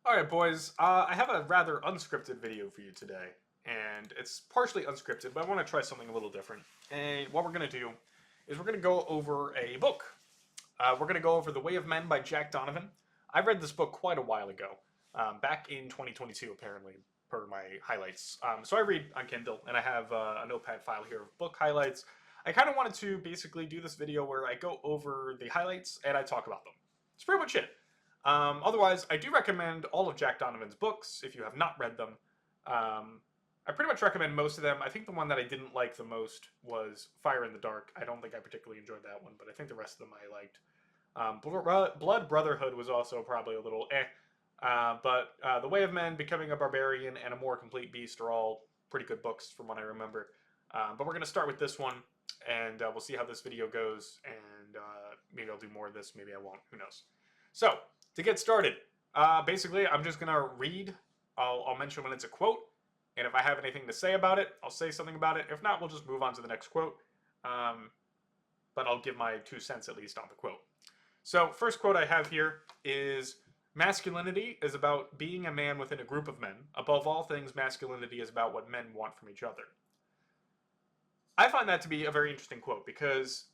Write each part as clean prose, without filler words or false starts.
Alright, boys, I have a rather unscripted video for you today, and it's partially unscripted, but I want to try something a little different. And what we're going to do is we're going to go over a book. We're going to go over The Way of Men by Jack Donovan. I read this book quite a while ago, back in 2022, apparently, per my highlights. So I read on Kindle, and I have a notepad file here of book highlights. I kind of wanted to basically do this video where I go over the highlights and I talk about them. That's pretty much it. Otherwise, I do recommend all of Jack Donovan's books if you have not read them. I pretty much recommend most of them. I think the one that I didn't like the most was Fire in the Dark. I don't think I particularly enjoyed that one, but I think the rest of them I liked. Blood Brotherhood was also probably a little eh. But The Way of Men, Becoming a Barbarian, and A More Complete Beast are all pretty good books from what I remember. But we're going to start with this one, and we'll see how this video goes, and maybe I'll do more of this, maybe I won't, who knows. So, to get started, basically I'm just going to read, I'll mention when it's a quote, and if I have anything to say about it, I'll say something about it. If not, we'll just move on to the next quote, but I'll give my 2 cents at least on the quote. So, first quote I have here is, "Masculinity is about being a man within a group of men. Above all things, masculinity is about what men want from each other." I find that to be a very interesting quote because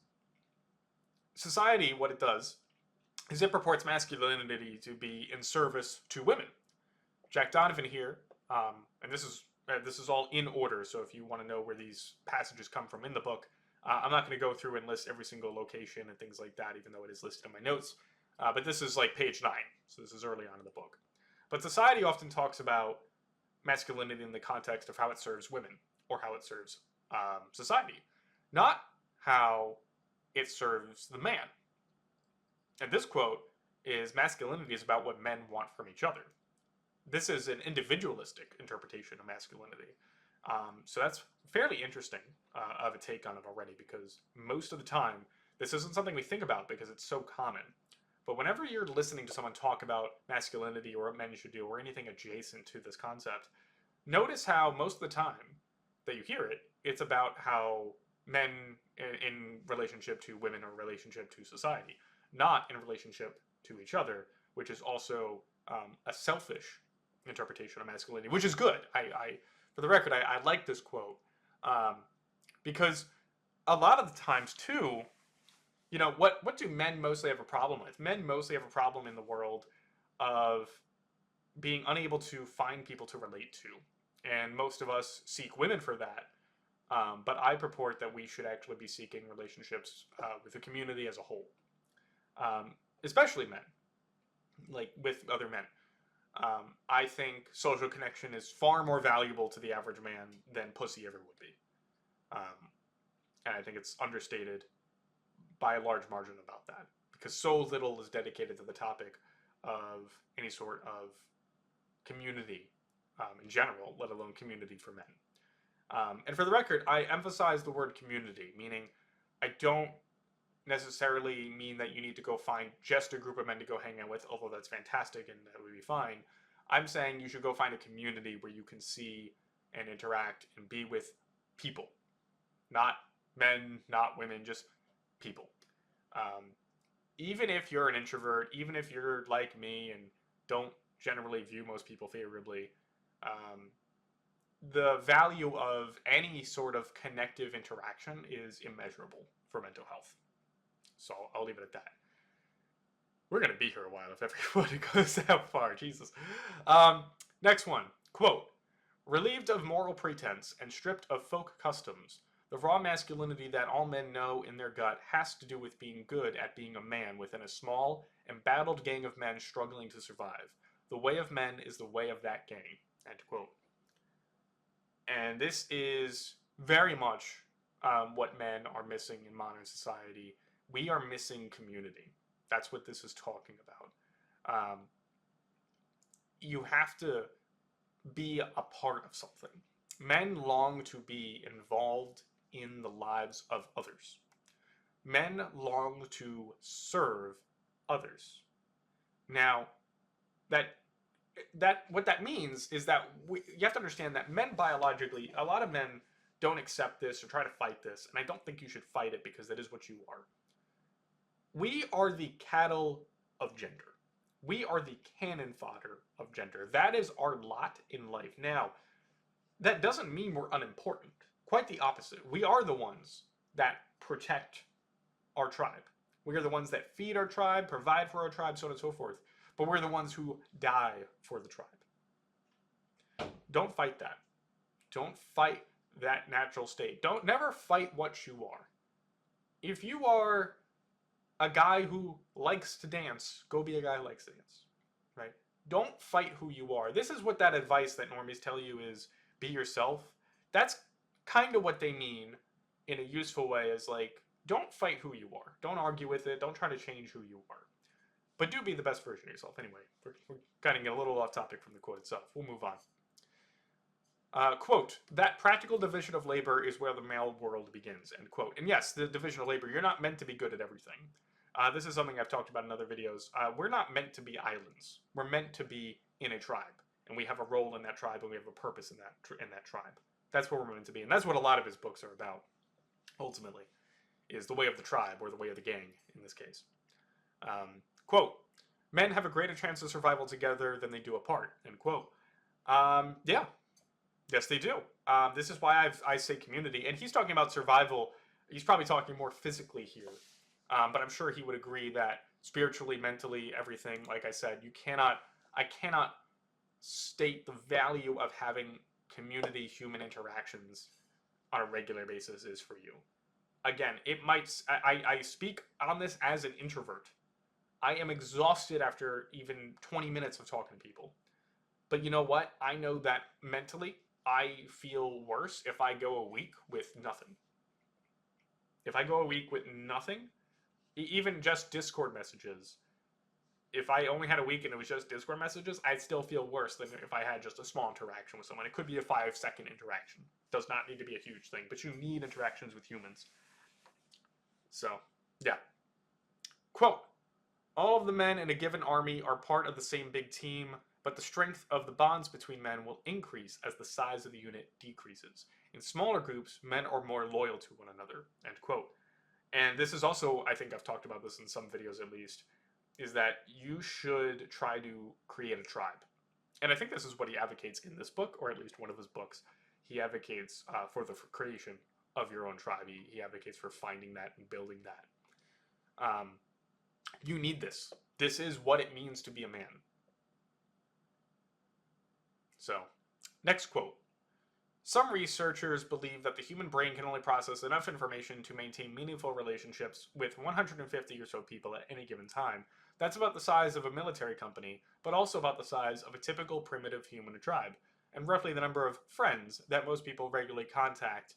society, what it does, is it purports masculinity to be in service to women. Jack Donovan here, and this is all in order, so if you want to know where these passages come from in the book, I'm not going to go through and list every single location and things like that, even though it is listed in my notes. But this is like page 9, so this is early on in the book. But society often talks about masculinity in the context of how it serves women, or how it serves society, not how it serves the man. And this quote is, "Masculinity is about what men want from each other." This is an individualistic interpretation of masculinity. So that's fairly interesting of a take on it already, because most of the time, this isn't something we think about because it's so common. But whenever you're listening to someone talk about masculinity or what men should do or anything adjacent to this concept, notice how most of the time that you hear it, it's about how men in relationship to women or relationship to society, not in relationship to each other, which is also a selfish interpretation of masculinity, which is good. For the record, I like this quote because a lot of the times too, you know, what do men mostly have a problem with? Men mostly have a problem in the world of being unable to find people to relate to, and most of us seek women for that. But I purport that we should actually be seeking relationships with the community as a whole. Especially men, like with other men. I think social connection is far more valuable to the average man than pussy ever would be. And I think it's understated by a large margin about that, because so little is dedicated to the topic of any sort of community in general, let alone community for men. And for the record, I emphasize the word community, meaning I don't necessarily mean that you need to go find just a group of men to go hang out with, although that's fantastic and that would be fine. I'm saying you should go find a community where you can see and interact and be with people. Not men, not women, just people. Even if you're an introvert, even if you're like me and don't generally view most people favorably, the value of any sort of connective interaction is immeasurable for mental health. So I'll leave it at that. We're going to be here a while if everybody goes that far. Jesus. Next one. Quote, "Relieved of moral pretense and stripped of folk customs, the raw masculinity that all men know in their gut has to do with being good at being a man within a small, embattled gang of men struggling to survive. The way of men is the way of that gang." End quote. And this is very much what men are missing in modern society. We are missing community. That's what this is talking about. You have to be a part of something. Men long to be involved in the lives of others. Men long to serve others. Now, what that means is that you have to understand that men biologically, a lot of men don't accept this or try to fight this, and I don't think you should fight it because that is what you are. We are the cattle of gender. We are the cannon fodder of gender. That is our lot in life. Now, that doesn't mean we're unimportant. Quite the opposite. We are the ones that protect our tribe. We are the ones that feed our tribe, provide for our tribe, so on and so forth. But we're the ones who die for the tribe. Don't fight that. Don't fight that natural state. Don't never fight what you are. If you are a guy who likes to dance, go be a guy who likes to dance. Right? Don't fight who you are. This is what that advice that normies tell you is be yourself. That's kind of what they mean in a useful way, is like, don't fight who you are. Don't argue with it. Don't try to change who you are. But do be the best version of yourself. Anyway, we're kind of getting a little off topic from the quote itself. We'll move on. Quote, that practical division of labor is where the male world begins, end quote. And yes, the division of labor, you're not meant to be good at everything. This is something I've talked about in other videos. We're not meant to be islands. We're meant to be in a tribe. And we have a role in that tribe, and we have a purpose in that tribe. That's where we're meant to be. And that's what a lot of his books are about, ultimately, is the way of the tribe, or the way of the gang, in this case. Quote, men have a greater chance of survival together than they do apart, end quote. Yeah. Yes, they do. This is why I say community. And he's talking about survival. He's probably talking more physically here. But I'm sure he would agree that spiritually, mentally, everything, like I said, I cannot state the value of having community human interactions on a regular basis is for you. Again, I speak on this as an introvert. I am exhausted after even 20 minutes of talking to people. But you know what? I know that mentally, I feel worse if I go a week with nothing. If I go a week with nothing, even just Discord messages, if I only had a week and it was just Discord messages, I'd still feel worse than if I had just a small interaction with someone. It could be a 5-second interaction. It does not need to be a huge thing, but you need interactions with humans. So, yeah. Quote, all of the men in a given army are part of the same big team, but the strength of the bonds between men will increase as the size of the unit decreases. In smaller groups, men are more loyal to one another, end quote. And this is also, I think I've talked about this in some videos at least, is that you should try to create a tribe. And I think this is what he advocates in this book, or at least one of his books. He advocates for the creation of your own tribe. He advocates for finding that and building that. You need this. This is what it means to be a man. So, next quote. Some researchers believe that the human brain can only process enough information to maintain meaningful relationships with 150 or so people at any given time. That's about the size of a military company, but also about the size of a typical primitive human tribe, and roughly the number of friends that most people regularly contact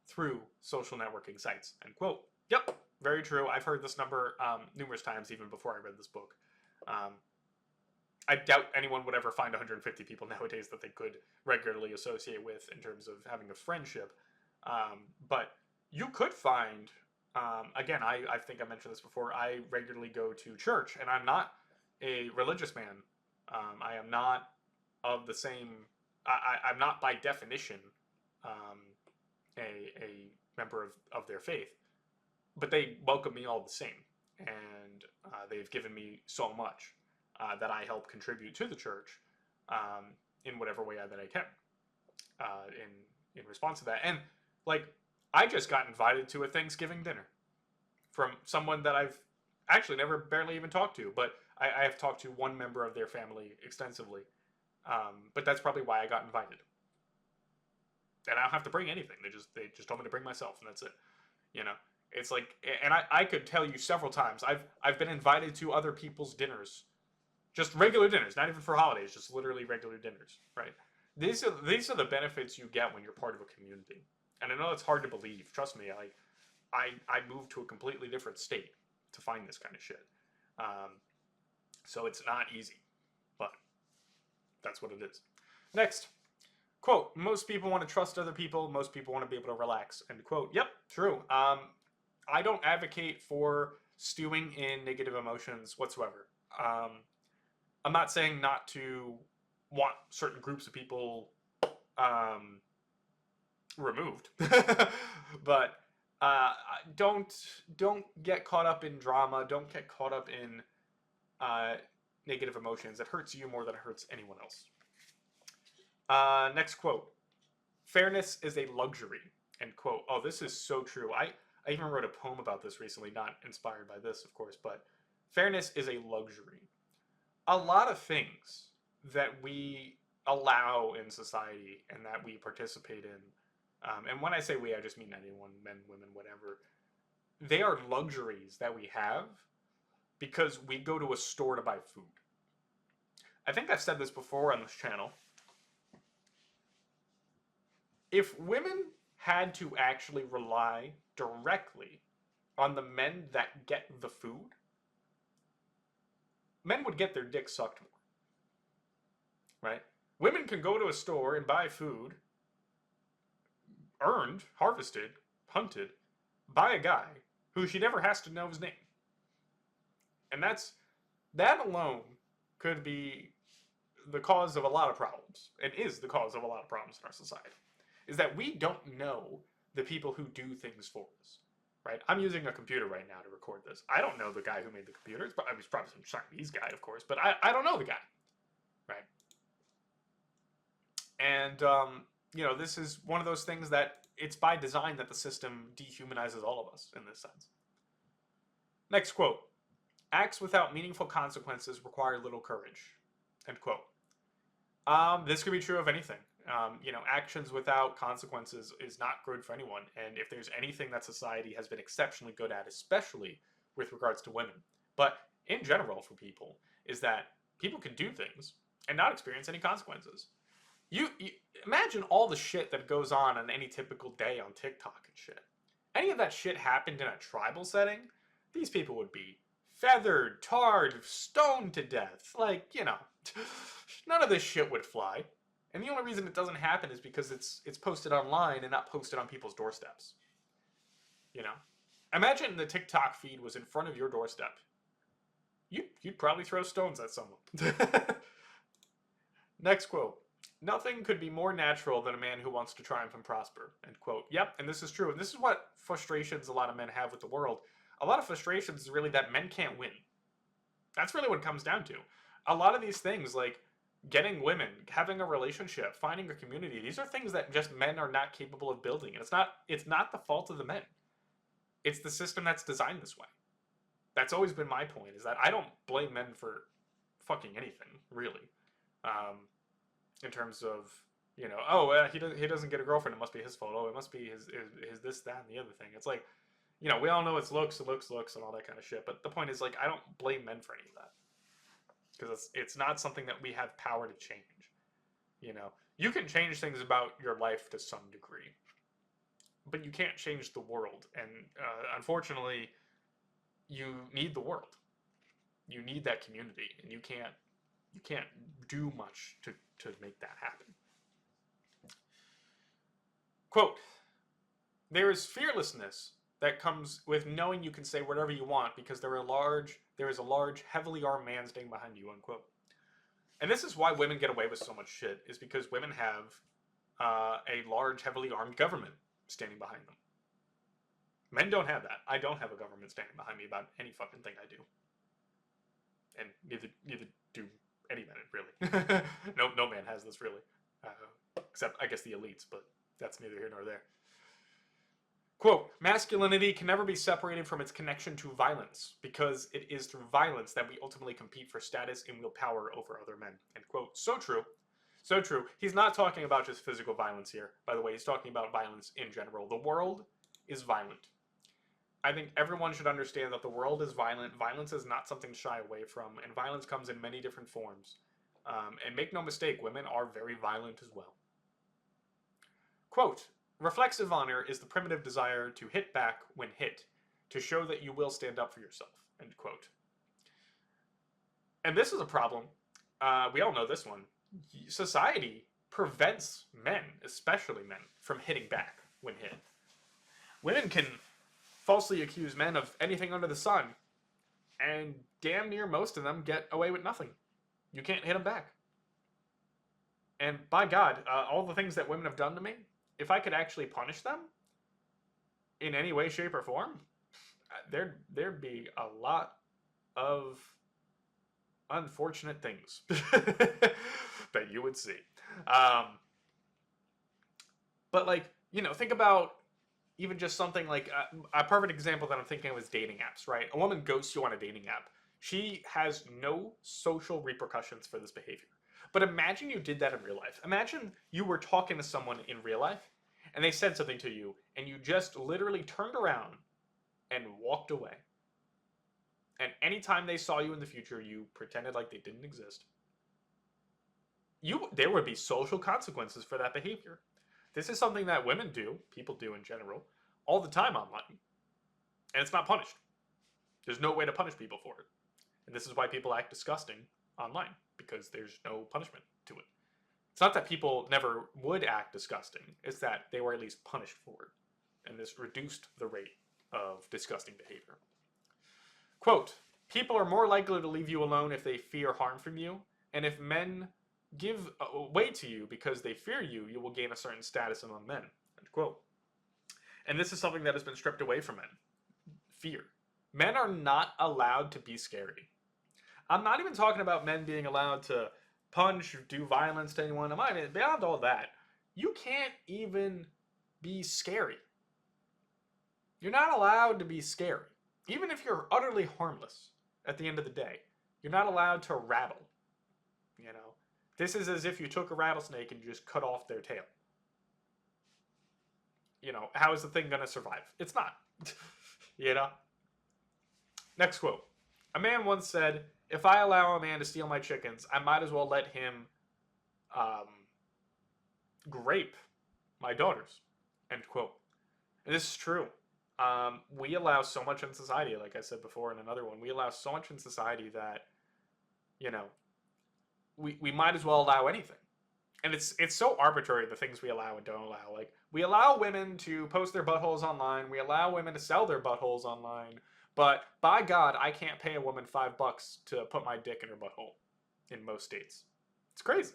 through social networking sites, end quote. Yep, very true. I've heard this number numerous times even before I read this book. I doubt anyone would ever find 150 people nowadays that they could regularly associate with in terms of having a friendship. But you could find, again, I think I mentioned this before, I regularly go to church, and I'm not a religious man. I am not of the same, I'm not by definition a member of their faith. But they welcome me all the same, and they've given me so much. That I help contribute to the church in whatever way that I can in response to that. And, like, I just got invited to a Thanksgiving dinner from someone that I've actually never barely even talked to, but I have talked to one member of their family extensively. But that's probably why I got invited. And I don't have to bring anything. They just told me to bring myself, and that's it. You know? It's like, and I could tell you several times, I've been invited to other people's dinners. Just regular dinners, not even for holidays, just literally regular dinners, right? These are the benefits you get when you're part of a community. And I know it's hard to believe. Trust me, I moved to a completely different state to find this kind of shit. So it's not easy, but that's what it is. Next, quote, most people want to trust other people. Most people want to be able to relax, end quote. Yep, true. I don't advocate for stewing in negative emotions whatsoever. I'm not saying not to want certain groups of people removed, but don't get caught up in drama. Don't get caught up in negative emotions, it hurts you more than it hurts anyone else. Next quote. Fairness is a luxury. End quote. Oh, this is so true. I even wrote a poem about this recently, not inspired by this, of course, but fairness is a luxury. A lot of things that we allow in society and that we participate in, and when I say we, I just mean anyone, men, women, whatever, they are luxuries that we have because we go to a store to buy food. I think I've said this before on this channel. If women had to actually rely directly on the men that get the food, men would get their dick sucked more. Right? Women can go to a store and buy food, earned, harvested, hunted, by a guy who she never has to know his name. And that alone could be the cause of a lot of problems. It is the cause of a lot of problems in our society. Is that we don't know the people who do things for us. Right? I'm using a computer right now to record this. I don't know the guy who made the computer. It's probably some Chinese guy, of course, but I don't know the guy. Right? And, this is one of those things that it's by design that the system dehumanizes all of us in this sense. Next quote. Acts without meaningful consequences require little courage. End quote. This could be true of anything. Actions without consequences is not good for anyone. And if there's anything that society has been exceptionally good at, especially with regards to women, but in general for people, is that people can do things and not experience any consequences. You imagine all the shit that goes on any typical day on TikTok and shit. Any of that shit happened in a tribal setting, these people would be feathered, tarred, stoned to death. Like, none of this shit would fly. And the only reason it doesn't happen is because it's posted online and not posted on people's doorsteps. Imagine the TikTok feed was in front of your doorstep. You'd probably throw stones at someone. Next quote. Nothing could be more natural than a man who wants to triumph and prosper. End quote. Yep, and this is true. And this is what frustrations a lot of men have with the world. A lot of frustrations is really that men can't win. That's really what it comes down to. A lot of these things, like getting women, having a relationship, finding a community, these are things that just men are not capable of building. And it's not the fault of the men. It's the system that's designed this way. That's always been my point, is that I don't blame men for fucking anything, really. In terms of, he doesn't get a girlfriend, it must be his fault. Oh, it must be his this, that, and the other thing. It's like, we all know it's looks, and all that kind of shit. But the point is, like, I don't blame men for any of that. Because it's not something that we have power to change. You can change things about your life to some degree. But you can't change the world. And unfortunately, you need the world. You need that community. And you can't do much to make that happen. Quote, there is fearlessness that comes with knowing you can say whatever you want because there is a large, heavily armed man standing behind you, unquote. And this is why women get away with so much shit, is because women have a large, heavily armed government standing behind them. Men don't have that. I don't have a government standing behind me about any fucking thing I do. And neither do any men, really. No man has this, really. Except, I guess, the elites, but that's neither here nor there. Quote, masculinity can never be separated from its connection to violence, because it is through violence that we ultimately compete for status and wield power over other men. End quote. So true. So true. He's not talking about just physical violence here, by the way. He's talking about violence in general. The world is violent. I think everyone should understand that the world is violent. Violence is not something to shy away from, and violence comes in many different forms. And make no mistake, women are very violent as well. Quote, reflexive honor is the primitive desire to hit back when hit, to show that you will stand up for yourself. End quote. And this is a problem. We all know this one. Society prevents men, especially men, from hitting back when hit. Women can falsely accuse men of anything under the sun, and damn near most of them get away with nothing. You can't hit them back. And by God, all the things that women have done to me, if I could actually punish them in any way, shape, or form, there'd be a lot of unfortunate things that you would see. Um, but like, think about even just something like a perfect example that I'm thinking of is dating apps, right? A woman ghosts you on a dating app. She has no social repercussions for this behavior. But imagine you did that in real life. Imagine you were talking to someone in real life and they said something to you and you just literally turned around and walked away. And anytime they saw you in the future, you pretended like they didn't exist. There would be social consequences for that behavior. This is something that women do, people do in general, all the time online. And it's not punished. There's no way to punish people for it. And this is why people act disgusting online, because there's no punishment to it. It's not that people never would act disgusting, it's that they were at least punished for it. And this reduced the rate of disgusting behavior. Quote, people are more likely to leave you alone if they fear harm from you, and if men give way to you because they fear you, you will gain a certain status among men. End quote. And this is something that has been stripped away from men. Fear. Men are not allowed to be scary. I'm not even talking about men being allowed to punch or do violence to anyone. I'm not even, beyond all that, you can't even be scary. You're not allowed to be scary. Even if you're utterly harmless at the end of the day, you're not allowed to rattle. This is as if you took a rattlesnake and you just cut off their tail. How is the thing going to survive? It's not. Next quote. A man once said, if I allow a man to steal my chickens, I might as well let him grape my daughters. End quote. And this is true. We allow so much in society, like I said before in another one, we allow so much in society that, we might as well allow anything. And it's so arbitrary, the things we allow and don't allow. Like, we allow women to post their buttholes online, we allow women to sell their buttholes online, but by God, I can't pay a woman $5 to put my dick in her butthole in most states. It's crazy.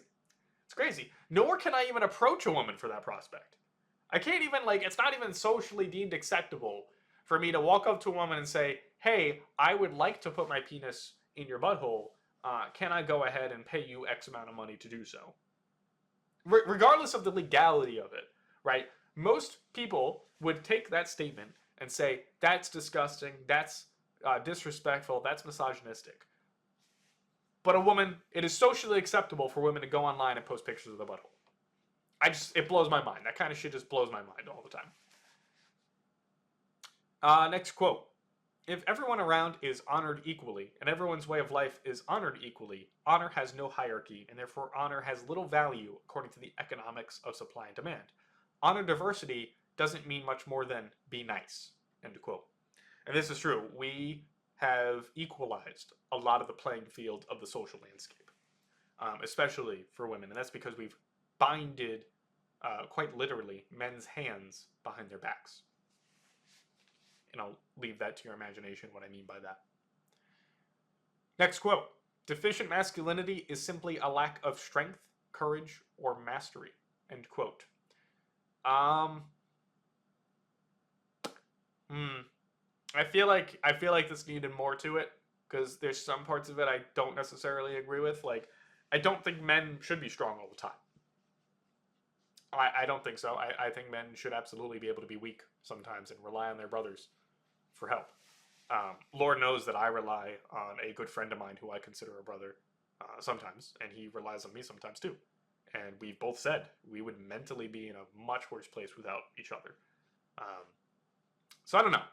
It's crazy. Nor can I even approach a woman for that prospect. I can't even, it's not even socially deemed acceptable for me to walk up to a woman and say, hey, I would like to put my penis in your butthole. Can I go ahead and pay you X amount of money to do so? Regardless of the legality of it, right? Most people would take that statement and say, that's disgusting, that's disrespectful, that's misogynistic. But it is socially acceptable for women to go online and post pictures of the butthole. It blows my mind. That kind of shit just blows my mind all the time. Next quote. If everyone around is honored equally, and everyone's way of life is honored equally, honor has no hierarchy, and therefore honor has little value according to the economics of supply and demand. Honor diversity doesn't mean much more than be nice. End quote. And this is true. We have equalized a lot of the playing field of the social landscape, especially for women. And that's because we've binded, quite literally, men's hands behind their backs. And I'll leave that to your imagination, what I mean by that. Next quote. Deficient masculinity is simply a lack of strength, courage, or mastery. End quote. I feel like this needed more to it, because there's some parts of it I don't necessarily agree with. Like, I don't think men should be strong all the time. I don't think so. I think men should absolutely be able to be weak sometimes and rely on their brothers for help. Lord knows that I rely on a good friend of mine who I consider a brother sometimes, and he relies on me sometimes too. And we've both said we would mentally be in a much worse place without each other. So I don't know.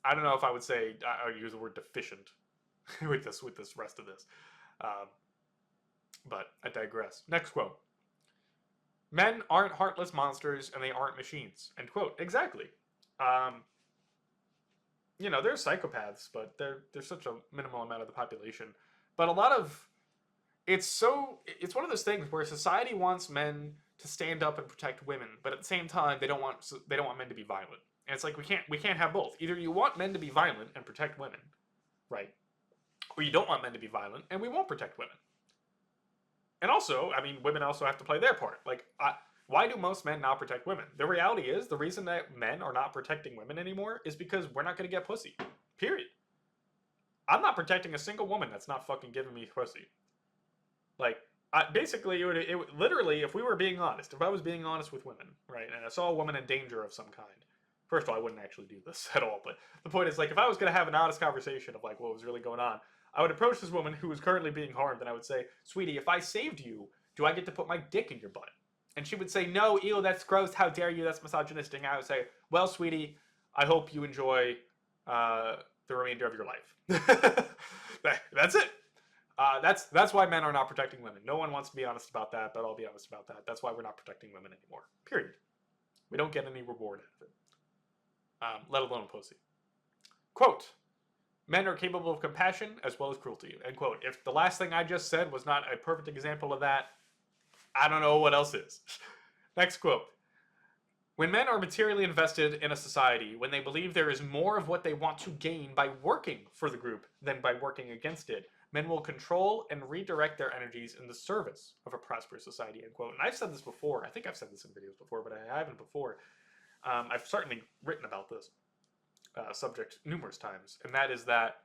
I don't know if I would say I would use the word deficient with this rest of this. But I digress. Next quote. Men aren't heartless monsters and they aren't machines. End quote. Exactly. They're psychopaths, but they're such a minimal amount of the population. But a lot of it's one of those things where society wants men to stand up and protect women, but at the same time they don't want men to be violent. And it's like we can't have both. Either you want men to be violent and protect women, right? Or you don't want men to be violent and we won't protect women. And also, women also have to play their part. Like, why do most men not protect women? The reality is, the reason that men are not protecting women anymore is because we're not going to get pussy. Period. I'm not protecting a single woman that's not fucking giving me pussy. Like, basically, it would literally, if we were being honest, if I was being honest with women, right, and I saw a woman in danger of some kind, first of all, I wouldn't actually do this at all, but the point is, like, if I was going to have an honest conversation of, like, what was really going on, I would approach this woman who was currently being harmed, and I would say, sweetie, if I saved you, do I get to put my dick in your butt? And she would say, no, ew, that's gross, how dare you, that's misogynistic. And I would say, well, sweetie, I hope you enjoy the remainder of your life. That's it. That's why men are not protecting women. No one wants to be honest about that, but I'll be honest about that. That's why we're not protecting women anymore. Period. We don't get any reward out of it, let alone pussy. Quote, men are capable of compassion as well as cruelty. End quote. If the last thing I just said was not a perfect example of that, I don't know what else is. Next quote. When men are materially invested in a society, when they believe there is more of what they want to gain by working for the group than by working against it, men will control and redirect their energies in the service of a prosperous society, end quote. And I've said this before. I think I've said this in videos before, but I haven't before. I've certainly written about this subject numerous times, and that is that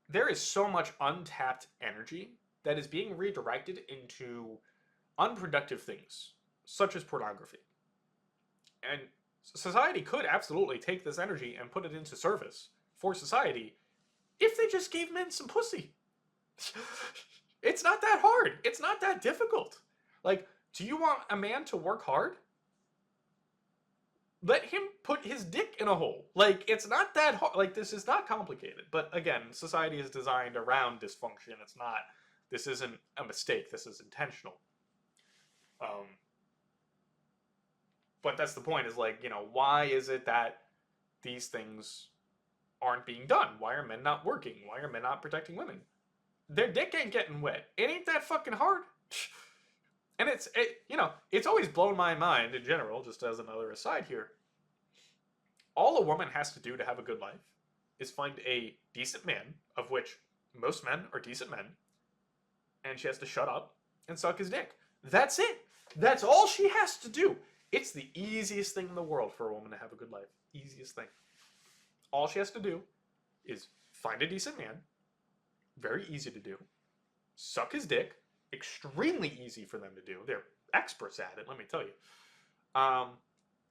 there is so much untapped energy that is being redirected into unproductive things, such as pornography. And society could absolutely take this energy and put it into service for society if they just gave men some pussy. It's not that hard. It's not that difficult. Like, do you want a man to work hard? Let him put his dick in a hole. Like, it's not that hard. Like, this is not complicated. But again, society is designed around dysfunction. This isn't a mistake. This is intentional. But that's the point, is like, why is it that these things aren't being done? Why are men not working? Why are men not protecting women? Their dick ain't getting wet. It ain't that fucking hard. And it's always blown my mind in general, just as another aside here. All a woman has to do to have a good life is find a decent man, of which most men are decent men, and she has to shut up and suck his dick. That's it. That's all she has to do. It's the easiest thing in the world for a woman to have a good life. Easiest thing. All she has to do is find a decent man. Very easy to do. Suck his dick. Extremely easy for them to do. They're experts at it, let me tell you.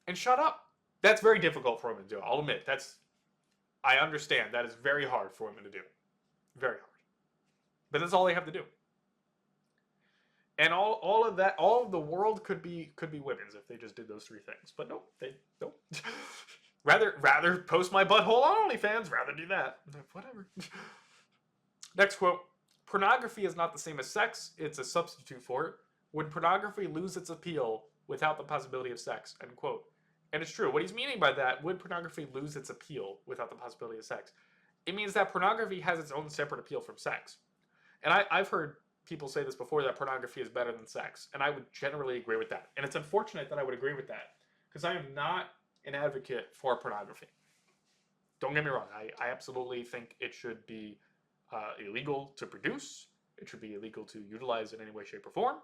And shut up. That's very difficult for women to do. I'll admit. I understand. That is very hard for women to do. Very hard. But that's all they have to do. And all of the world could be women's if they just did those three things. But no, they don't. rather post my butthole on OnlyFans. Rather do that. Whatever. Next quote. Pornography is not the same as sex. It's a substitute for it. Would pornography lose its appeal without the possibility of sex? End quote. And it's true. What he's meaning by that, would pornography lose its appeal without the possibility of sex? It means that pornography has its own separate appeal from sex. And I've heard people say this before, that pornography is better than sex. And I would generally agree with that. And it's unfortunate that I would agree with that, because I am not an advocate for pornography. Don't get me wrong. I absolutely think it should be illegal to produce. It should be illegal to utilize in any way, shape, or form.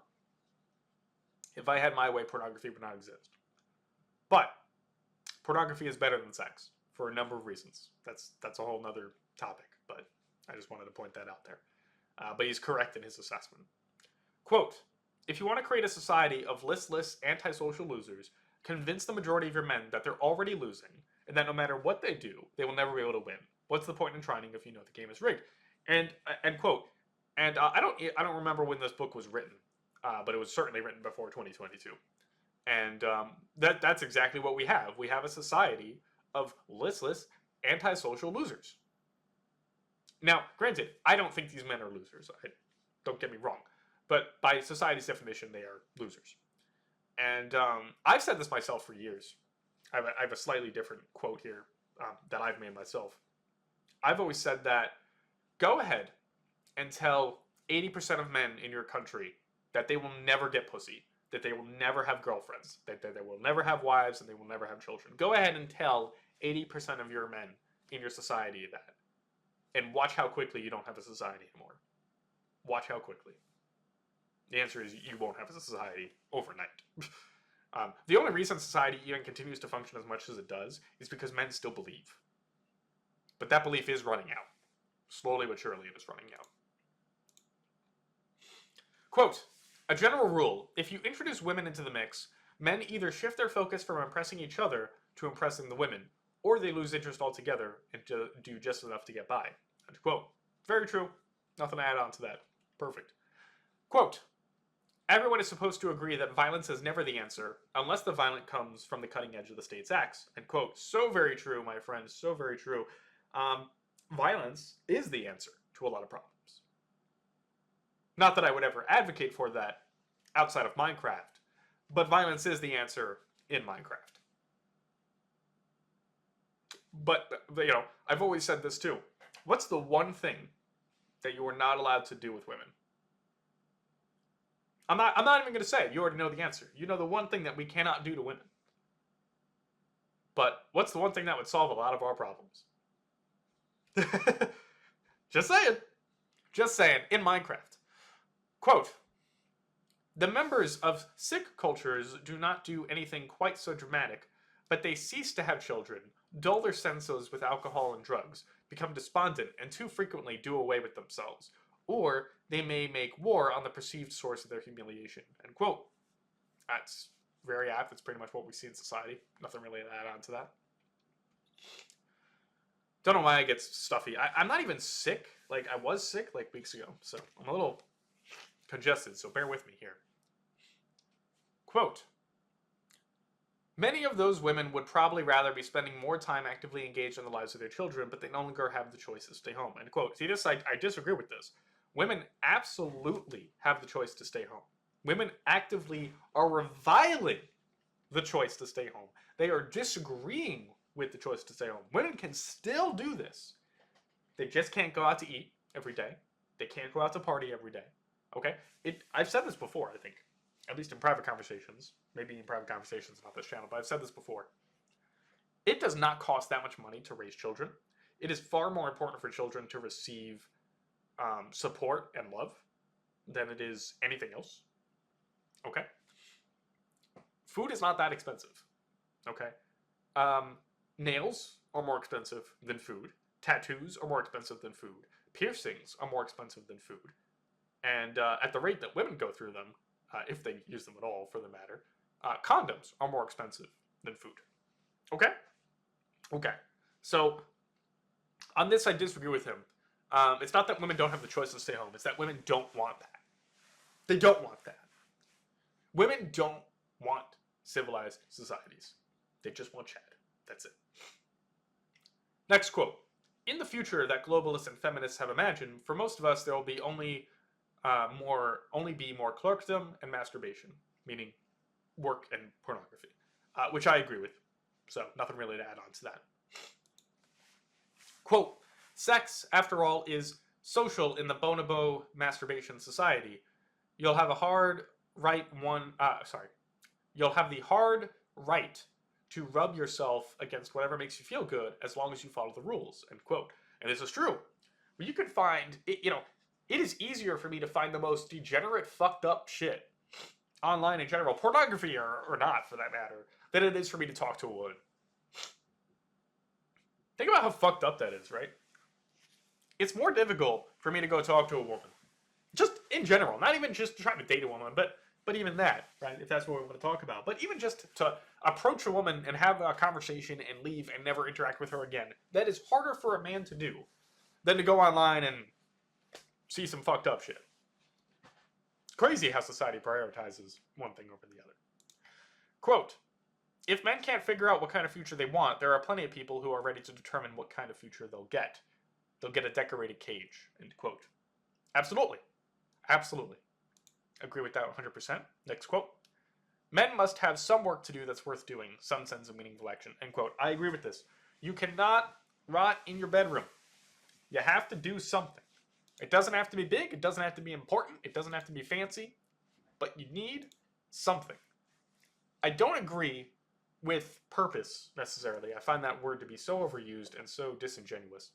If I had my way, pornography would not exist. But pornography is better than sex for a number of reasons. That's a whole nother topic, but I just wanted to point that out there. But he's correct in his assessment. Quote, if you want to create a society of listless, antisocial losers, convince the majority of your men that they're already losing, and that no matter what they do, they will never be able to win. What's the point in trying if you know the game is rigged? And quote, and I don't remember when this book was written, but it was certainly written before 2022. And that's exactly what we have. We have a society of listless, antisocial losers. Now, granted, I don't think these men are losers. Don't get me wrong. But by society's definition, they are losers. And I've said this myself for years. I have a slightly different quote here that I've made myself. I've always said that go ahead and tell 80% of men in your country that they will never get pussy, that they will never have girlfriends, that they will never have wives, and they will never have children. Go ahead and tell 80% of your men in your society that. And watch how quickly you don't have a society anymore. Watch how quickly. The answer is you won't have a society overnight. The only reason society even continues to function as much as it does is because men still believe. But that belief is running out. Slowly but surely it is running out. Quote, a general rule, if you introduce women into the mix, men either shift their focus from impressing each other to impressing the women, or they lose interest altogether and do just enough to get by. End quote. Very true. Nothing to add on to that. Perfect. Quote, everyone is supposed to agree that violence is never the answer, unless the violent comes from the cutting edge of the state's axe. End quote. So very true, my friends. So very true. Violence is the answer to a lot of problems. Not that I would ever advocate for that outside of Minecraft, but violence is the answer in Minecraft. But, you know, I've always said this too. What's the one thing that you are not allowed to do with women? I'm not even going to say it. You already know the answer. You know the one thing that we cannot do to women. But what's the one thing that would solve a lot of our problems? Just saying. Just saying. In Minecraft. Quote, the members of Sikh cultures do not do anything quite so dramatic, but they cease to have children, dull their senses with alcohol and drugs, become despondent, and too frequently do away with themselves. Or they may make war on the perceived source of their humiliation. End quote. That's very apt. That's pretty much what we see in society. Nothing really to add on to that. Don't know why I get stuffy. I'm not even sick. Like, I was sick like weeks ago, so I'm a little congested, so bear with me here. Quote, many of those women would probably rather be spending more time actively engaged in the lives of their children, but they no longer have the choice to stay home. End quote. See, this, I disagree with this. Women absolutely have the choice to stay home. Women actively are reviling the choice to stay home. They are disagreeing with the choice to stay home. Women can still do this. They just can't go out to eat every day. They can't go out to party every day. Okay? I've said this before, I think. At least in private conversations. Maybe in private conversations, not this channel, but I've said this before. It does not cost that much money to raise children. It is far more important for children to receive support and love than it is anything else. Okay? Food is not that expensive. Okay? Nails are more expensive than food. Tattoos are more expensive than food. Piercings are more expensive than food. And at the rate that women go through them, if they use them at all for the matter, condoms are more expensive than food. Okay? Okay. So, on this I disagree with him. It's not that women don't have the choice to stay home. It's that women don't want that. They don't want that. Women don't want civilized societies. They just want Chad. That's it. Next quote. In the future that globalists and feminists have imagined, for most of us there will be only be more clerkdom and masturbation, meaning work and pornography, which I agree with. So nothing really to add on to that. Quote, sex, after all, is social in the bonobo masturbation society. You'll have the hard right to rub yourself against whatever makes you feel good as long as you follow the rules, end quote. And this is true. But you could find, it is easier for me to find the most degenerate, fucked up shit online in general, pornography or not for that matter, than it is for me to talk to a woman. Think about how fucked up that is, right? It's more difficult for me to go talk to a woman. Just in general, not even just trying to date a woman, but even that, right? If that's what we want to talk about. But even just to approach a woman and have a conversation and leave and never interact with her again, that is harder for a man to do than to go online and see some fucked up shit. Crazy how society prioritizes one thing over the other. Quote, if men can't figure out what kind of future they want, there are plenty of people who are ready to determine what kind of future they'll get. They'll get a decorated cage, end quote. Absolutely. Absolutely. Agree with that 100%. Next quote. Men must have some work to do that's worth doing, some sense of meaningful action, end quote. I agree with this. You cannot rot in your bedroom. You have to do something. It doesn't have to be big. It doesn't have to be important. It doesn't have to be fancy. But you need something. I don't agree with purpose, necessarily. I find that word to be so overused and so disingenuous.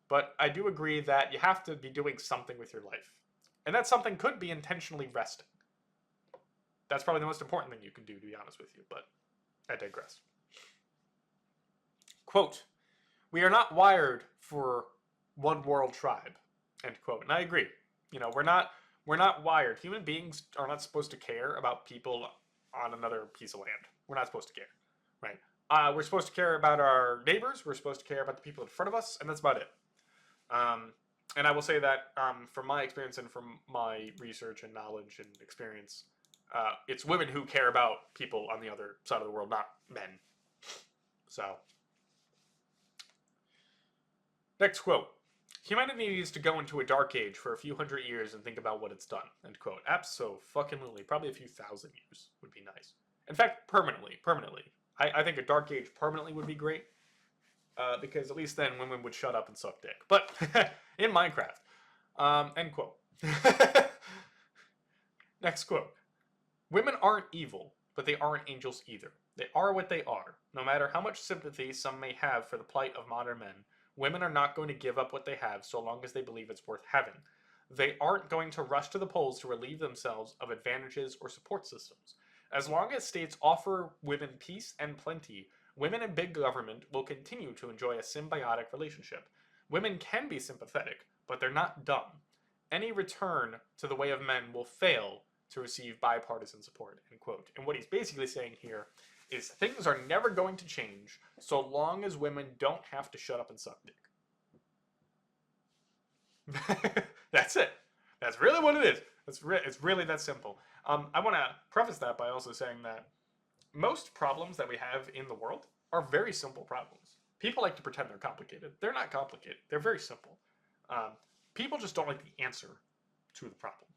But I do agree that you have to be doing something with your life. And that something could be intentionally resting. That's probably the most important thing you can do, to be honest with you. But I digress. Quote, We are not wired for one world tribe, end quote. And I agree. You know, we're not wired. Human beings are not supposed to care about people on another piece of land. We're not supposed to care, right? We're supposed to care about our neighbors. We're supposed to care about the people in front of us, and that's about it. And I will say that from my experience and from my research and knowledge and experience, it's women who care about people on the other side of the world, not men. So, next quote. Humanity needs to go into a dark age for a few hundred years and think about what it's done. End quote. Abso-fucking-lutely. Probably a few thousand years would be nice. In fact, permanently. I think a dark age permanently would be great. Because at least then women would shut up and suck dick. But in Minecraft. End quote. Next quote. Women aren't evil, but they aren't angels either. They are what they are. No matter how much sympathy some may have for the plight of modern men, women are not going to give up what they have so long as they believe it's worth having. They aren't going to rush to the polls to relieve themselves of advantages or support systems. As long as states offer women peace and plenty, women in big government will continue to enjoy a symbiotic relationship. Women can be sympathetic, but they're not dumb. Any return to the way of men will fail to receive bipartisan support, end quote. And what he's basically saying here is things are never going to change so long as women don't have to shut up and suck dick. That's it. That's really what it is. It's really that simple. I want to preface that by also saying that most problems that we have in the world are very simple problems. People like to pretend they're complicated. They're not complicated. They're very simple. People just don't like the answer to the problem.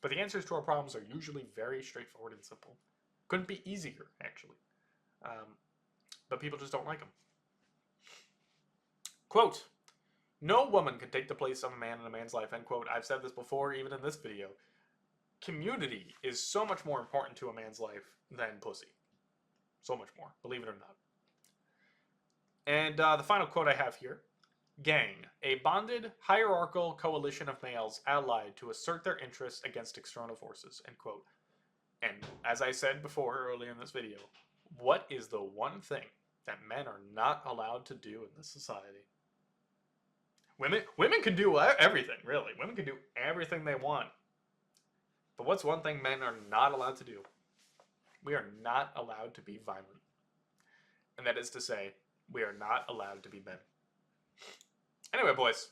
But the answers to our problems are usually very straightforward and simple. Couldn't be easier, actually. But people just don't like them. Quote, no woman can take the place of a man in a man's life, end quote. I've said this before, even in this video. Community is so much more important to a man's life than pussy. So much more, believe it or not. And the final quote I have here. Gang, a bonded, hierarchical coalition of males allied to assert their interests against external forces, end quote. And as I said before earlier in this video, what is the one thing that men are not allowed to do in this society? Women can do everything, really. Women can do everything they want. But what's one thing men are not allowed to do? We are not allowed to be violent. And that is to say, we are not allowed to be men. Anyway, boys,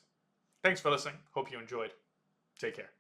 thanks for listening. Hope you enjoyed. Take care.